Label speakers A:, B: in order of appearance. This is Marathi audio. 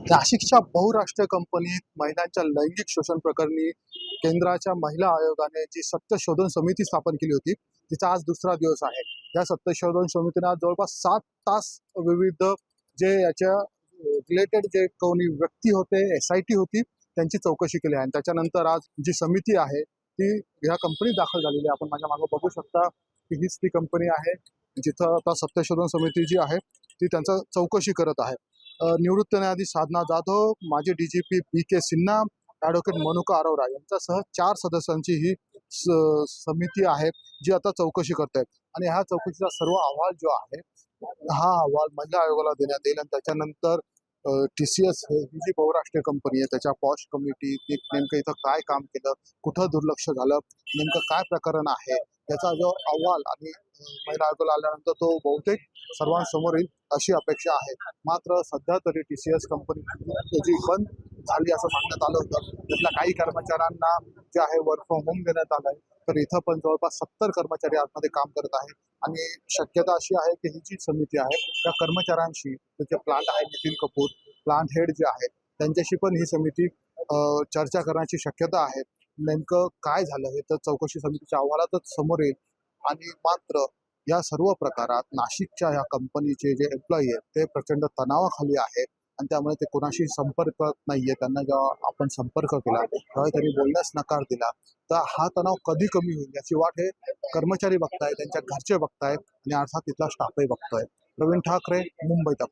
A: नाशिकच्या बहुराष्ट्रीय कंपनीत महिलांच्या लैंगिक शोषण प्रकरणी केंद्राच्या महिला आयोगाने जी सत्यशोधन समिती स्थापन केली होती तिचा आज दुसरा दिवस आहे। या सत्यशोधन समितीने आज जवळपास 7 तास विविध जे याच्या रिलेटेड जे कोणी व्यक्ती होते, SIT होती, त्यांची चौकशी केली आहे। आणि त्याच्यानंतर आज जी समिती आहे ती या कंपनीत दाखल झालेली आहे। आपण माझ्या मागे बघू शकता की हीच ती कंपनी आहे जिथं आता सत्यशोधन समिती जी आहे ती त्यांचा चौकशी करत आहे। निवृत्त न्यायाधीश साधना जाधव, माजी DGP BK सिन्हा, ॲडव्होकेट मनुका अरोरा यांच्यासह 4 सदस्यांची ही समिती आहे जी आता चौकशी करते। आणि ह्या चौकशीचा सर्व अहवाल जो आहे हा अहवाल महिला आयोगाला देण्यात येईल। आणि त्याच्यानंतर TCS ही जी बहुराष्ट्रीय कंपनी आहे त्याच्या पॉश कमिटी नेमकं इथं काय काम केलं, कुठं दुर्लक्ष झालं, नेमकं काय प्रकरण आहे याचा जो अहवाल आणि महिला आयोगाला आल्यानंतर तो बहुतेक सर्वांसमोर येईल अशी अपेक्षा आहे। मात्र सध्या तरी TCS कंपनी जी बंद झाली असं सांगण्यात आलं होतं। त्यातल्या काही कर्मचाऱ्यांना जे आहे वर्क फ्रॉम होम देण्यात आलं आहे, तर इथं पण जवळपास 70 कर्मचारी आतमध्ये काम करत आहेत। आणि शक्यता अशी आहे की ही जी समिती आहे त्या कर्मचाऱ्यांशी, त्याचे प्लांट आहे नितीन कपूर, प्लांट हेड जे आहेत त्यांच्याशी पण ही समिती चर्चा करण्याची शक्यता आहे। नेमकं काय झालं हे तर चौकशी समितीच्या अहवालातच समोर येईल। आणि मात्र या सर्व प्रकारात नाशिकच्या या कंपनीचे जे एम्प्लॉई आहेत ते प्रचंड तणावाखाली आहेत आणि त्यामुळे ते कोणाशी संपर्कात नाहीये। त्यांना जेव्हा आपण संपर्क केला तेव्हा त्यांनी बोलण्यास नकार दिला। तर हा तणाव कधी कमी होईल याची वाट हे कर्मचारी बघतायत, त्यांच्या घरचे बघतायत आणि अर्थात तिथला स्टाफही बघतोय। प्रवीण ठाकरे, मुंबई तक।